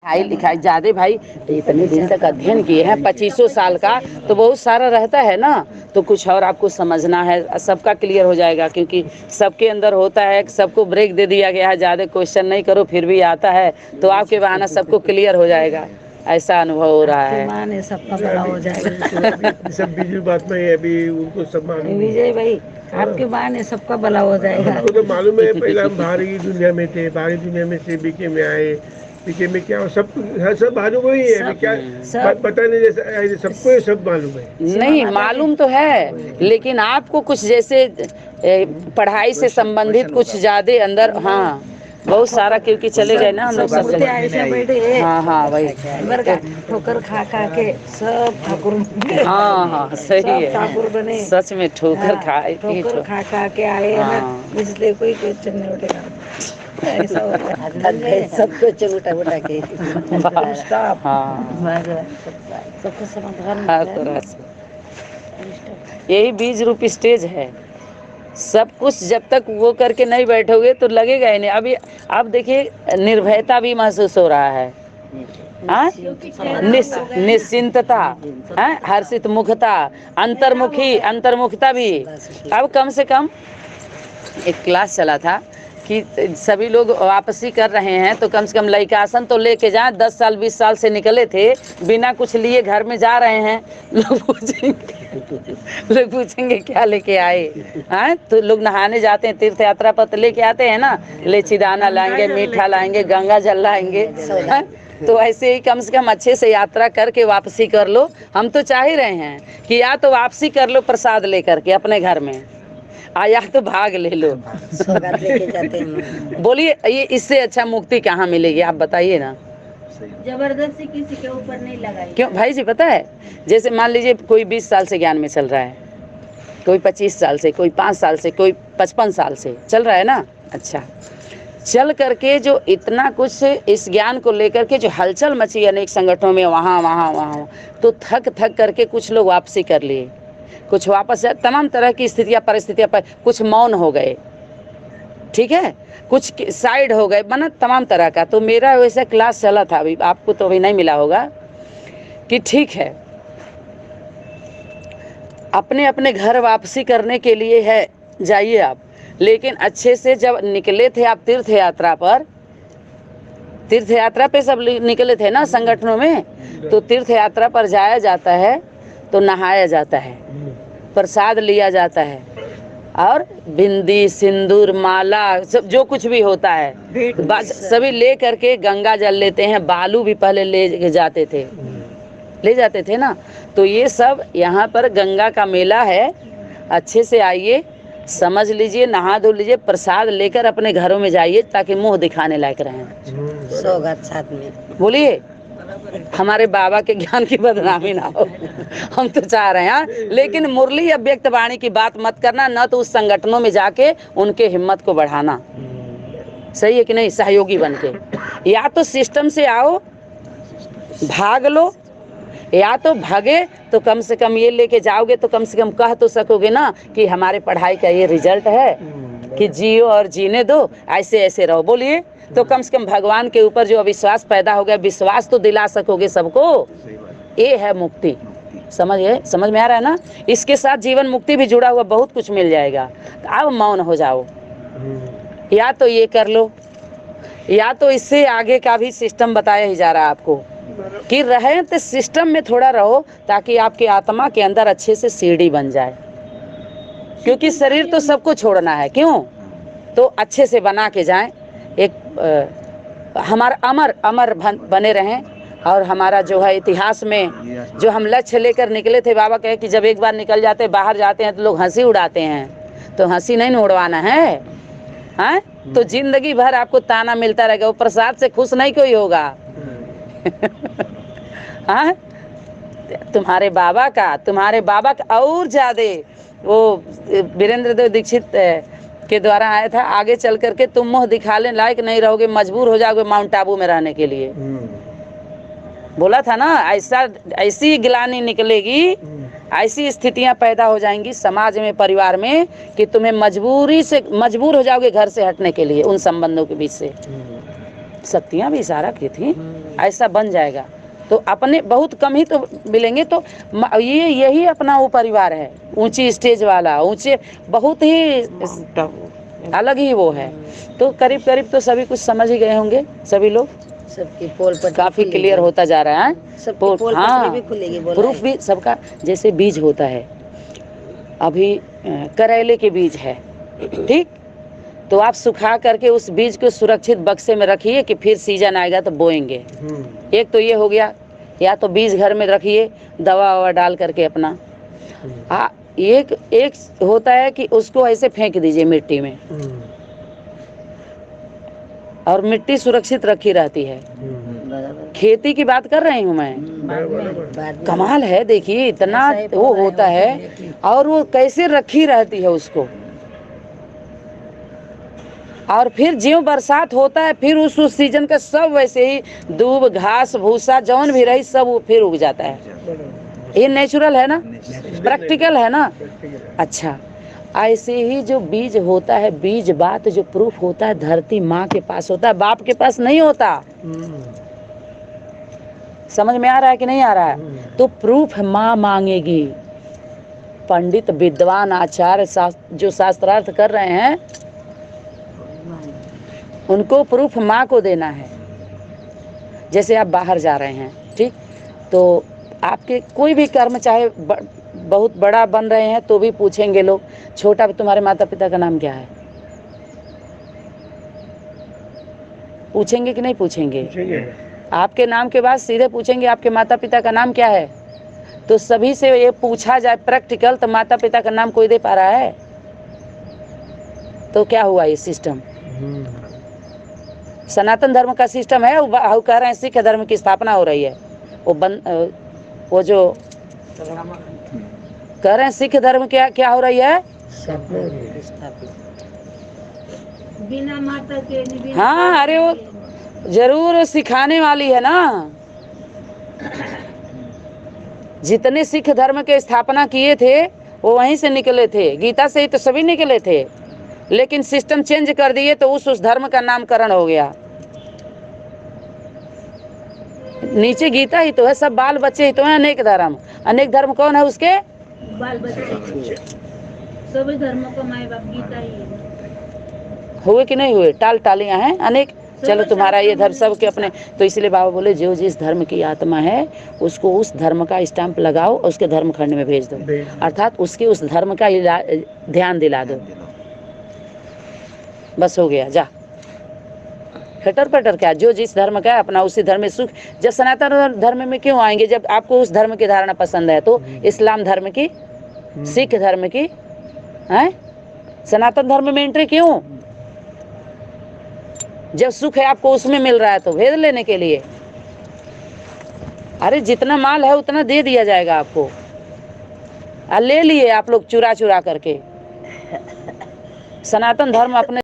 पढ़ाई लिखाई ज्यादा भाई इतने दिन तक अध्ययन किए हैं 2500 साल का, तो बहुत सारा रहता है ना, तो कुछ और आपको समझना है, सबका क्लियर हो जाएगा, क्योंकि सबके अंदर होता है। सबको ब्रेक दे दिया गया है, ज़्यादा क्वेश्चन नहीं करो फिर भी आता है, तो आपके बहाना सबको क्लियर हो जाएगा, ऐसा अनुभव हो रहा है। सबका भला हो जाएगा। सब बीजू बात में है, अभी उनको सब मालूम है। विजय भाई आपके बहाने सबका भला हो जाएगा। हमको तो मालूम है, पहले हम बाहरी दुनिया में थे, बाहरी दुनिया में से बीके में आए, बीके में क्या सब मालूम ही है। अभी क्या पता नहीं, जैसे सबको ये सब मालूम है। नहीं मालूम तो है, लेकिन आपको कुछ जैसे पढ़ाई से संबंधित कुछ ज्यादा अंदर, हाँ बहुत सारा, क्योंकि चले गए ना हम लोग सब जगह। हाँ हाँ वही ठोकर खा खा के सब ठाकुर। हाँ हाँ सही है, ठाकुर बने सच में ठोकर खाए, ठोकर खा खा के आए हैं ना, इसलिए कोई क्वेश्चन नहीं उठेगा। ऐसा होता है सब क्वेश्चन उठा उठा के। सबको समाधान। यही बीज रूपी स्टेज है। सब कुछ जब तक वो करके नहीं बैठोगे तो लगेगा ही नहीं। अभी अब देखिए निर्भयता भी महसूस हो रहा है, निश्चिंतता, हर्षित मुखता, अंतर्मुखता भी। अब कम से कम एक क्लास चला था कि सभी लोग वापसी कर रहे हैं, तो कम से कम लइकासन तो लेके जाएं। 10 साल 20 साल से निकले थे, बिना कुछ लिए घर में जा रहे हैं। लोग पूछेंगे क्या लेके आए हैं, तो लोग नहाने जाते हैं तीर्थ यात्रा पर, तो लेके आते हैं ना, लेची दाना लाएंगे, मीठा लाएंगे, गंगा जल लाएंगे। तो ऐसे ही कम से कम अच्छे से यात्रा करके वापसी कर लो। हम तो चाह ही रहे हैं कि या तो वापसी कर लो प्रसाद लेकर के अपने घर में, या तो भाग ले लो। बोलिए ये इससे अच्छा मुक्ति कहाँ मिलेगी, आप बताइए ना। जबरदस्ती किसी के ऊपर नहीं लगाई। क्यों भाई जी, पता है जैसे मान लीजिए कोई 20 साल से ज्ञान में चल रहा है, कोई 25 साल से, कोई 5 साल से, कोई 55 साल से चल रहा है ना। अच्छा, चल करके जो इतना कुछ इस ज्ञान को लेकर के जो हलचल मची अनेक संगठनों में, वहाँ वहाँ वहाँ, तो थक करके कुछ लोग वापसी कर लिए, कुछ वापस तमाम तरह की स्थितियाँ परिस्थितियाँ पर, कुछ मौन हो गए, ठीक है, कुछ साइड हो गए, माना तमाम तरह का। तो मेरा वैसा क्लास चला था, अभी आपको तो अभी नहीं मिला होगा, कि ठीक है अपने अपने घर वापसी करने के लिए है, जाइए आप, लेकिन अच्छे से जब निकले थे आप तीर्थ यात्रा पर, तीर्थ यात्रा पे सब निकले थे ना संगठनों में, तो तीर्थ यात्रा पर जाया जाता है तो नहाया जाता है, प्रसाद लिया जाता है, और बिंदी सिंदूर माला सब जो कुछ भी होता है सभी ले करके गंगा जल लेते हैं। बालू भी पहले ले जाते थे ना। तो ये सब यहाँ पर गंगा का मेला है, अच्छे से आइए, समझ लीजिए, नहा धो लीजिए, प्रसाद लेकर अपने घरों में जाइए, ताकि मुंह दिखाने लायक रहें। सौगात साथ में बोलिए, हमारे बाबा के ज्ञान की बदनामी ना हो, हम तो चाह रहे हैं। लेकिन मुरली अव्यक्त वाणी की बात मत करना, न तो उस संगठनों में जाके उनके हिम्मत को बढ़ाना, सही है कि नहीं, सहयोगी बन के। या तो सिस्टम से आओ, भाग लो, या तो भागे तो कम से कम ये लेके जाओगे तो कम से कम कह तो सकोगे ना कि हमारे पढ़ाई का ये रिजल्ट है कि जियो और जीने दो, ऐसे ऐसे रहो। बोलिए, तो कम से कम भगवान के ऊपर जो अविश्वास पैदा हो गया, विश्वास तो दिला सकोगे सबको। ये है मुक्ति, समझ में आ रहा है ना। इसके साथ जीवन मुक्ति भी जुड़ा हुआ, बहुत कुछ मिल जाएगा। अब मौन हो जाओ, या तो ये कर लो, या तो इससे आगे का भी सिस्टम बताया ही जा रहा है आपको कि रहे तो सिस्टम में थोड़ा रहो, ताकि आपके आत्मा के अंदर अच्छे से सीढ़ी बन जाए। क्योंकि शरीर तो सबको छोड़ना है, क्यों, तो अच्छे से बना के जाएं, एक हमारा अमर बने रहें। और हमारा जो है इतिहास में जो हम लक्ष्य लेकर निकले थे, बाबा कहे कि जब एक बार निकल जाते, बाहर जाते हैं तो लोग हंसी उड़ाते हैं, तो हंसी नहीं उड़वाना है, हैं? तो जिंदगी भर आपको ताना मिलता रहेगा, वो प्रसाद से खुश नहीं कोई होगा। हाँ, तुम्हारे बाबा का और ज्यादा वो वीरेंद्र देव दीक्षित के द्वारा आया था, आगे चल करके तुम मुंह दिखाने लायक नहीं रहोगे, मजबूर हो जाओगे माउंट आबू में रहने के लिए। बोला था ना, ऐसी गिलानी निकलेगी, ऐसी स्थितियां पैदा हो जाएंगी समाज में, परिवार में, कि तुम्हें मजबूर हो जाओगे घर से हटने के लिए, उन संबंधों के बीच से। शक्तियां भी इशारा की थी। ऐसा बन जाएगा। तो अपने बहुत कम ही तो मिलेंगे। तो यही अपना वो परिवार है, ऊंची स्टेज वाला, ऊंचे बहुत ही अलग ही वो है। तो करीब करीब तो सभी कुछ समझ ही गए होंगे सभी लोग। सबकी पोल पर काफी क्लियर होता जा रहा है। सबकी पोल हाँ, भी खुलेगी, बोला प्रूफ भी सबका। जैसे बीज होता है, अभी करेले के बीज है, ठीक, तो आप सुखा करके उस बीज को सुरक्षित बक्से में रखिए कि फिर सीजन आएगा तो बोएंगे। एक तो ये हो गया। या तो बीज घर में रखिए दवा ववा डाल करके अपना। एक होता है कि उसको ऐसे फेंक दीजिए मिट्टी में, और मिट्टी सुरक्षित रखी रहती है। खेती की बात कर रही हूँ मैं। कमाल है, देखिए इतना वो होता है, और वो कैसे रखी रहती है उसको। और फिर ज्यों बरसात होता है, फिर उस सीजन का सब वैसे ही दूब घास भूसा जौन भी रही सब वो फिर उग जाता है। ये नेचुरल है ना, प्रैक्टिकल है ना। अच्छा, ऐसे ही जो बीज होता है, बीज बात जो प्रूफ होता है, धरती माँ के पास होता है, बाप के पास नहीं होता। समझ में आ रहा है कि नहीं आ रहा है? तो प्रूफ माँ मांगेगी। पंडित विद्वान आचार्य जो शास्त्रार्थ कर रहे हैं, उनको प्रूफ माँ को देना है। जैसे आप बाहर जा रहे हैं, ठीक, तो आपके कोई भी कर्म चाहे बहुत बड़ा बन रहे हैं तो भी पूछेंगे लोग, छोटा तुम्हारे माता पिता का नाम क्या है? पूछेंगे कि नहीं पूछेंगे? आपके नाम के बाद सीधे पूछेंगे आपके माता पिता का नाम क्या है। तो सभी से ये पूछा जाए प्रैक्टिकल, तो माता पिता का नाम कोई दे पा रहा है? तो क्या हुआ ये सिस्टम? सनातन धर्म का सिस्टम है। वो कह रहे हैं सिख धर्म की स्थापना हो रही है। वो जो कह रहे हैं सिख धर्म क्या हो रही है? बिना माता के। हाँ, अरे वो जरूर सिखाने वाली है ना। जितने सिख धर्म के स्थापना किए थे वो वहीं से निकले थे, गीता से ही तो सभी निकले थे। लेकिन सिस्टम चेंज कर दिए तो उस धर्म का नामकरण हो गया। नीचे गीता ही तो है, सब बाल बच्चे ही तो हैं। अनेक धर्म, अनेक धर्म कौन है उसके? बाल बच्चे। सभी धर्मों का माय बाप गीता ही है। हुए कि नहीं हुए? टालियां हैं अनेक। चलो तुम्हारा ये धर्म सब के अपने। तो इसलिए बाबा बोले जो जिस धर्म की आत्मा है उसको उस धर्म का स्टैंप लगाओ और उसके धर्म खंड में भेज दो, अर्थात उसके उस धर्म का ध्यान दिला दो। बस हो गया, जा। खटर पटर क्या, जो जिस धर्म का है अपना उसी धर्म में सुख। जब सनातन धर्म में क्यों आएंगे? जब आपको उस धर्म की धारणा पसंद है तो इस्लाम धर्म की, सिख धर्म की, हैं, सनातन धर्म में एंट्री क्यों? जब सुख है आपको उसमें मिल रहा है तो भेद लेने के लिए। अरे जितना माल है उतना दे दिया जाएगा आपको। ले लिए आप लोग चुरा करके। सनातन धर्म अपने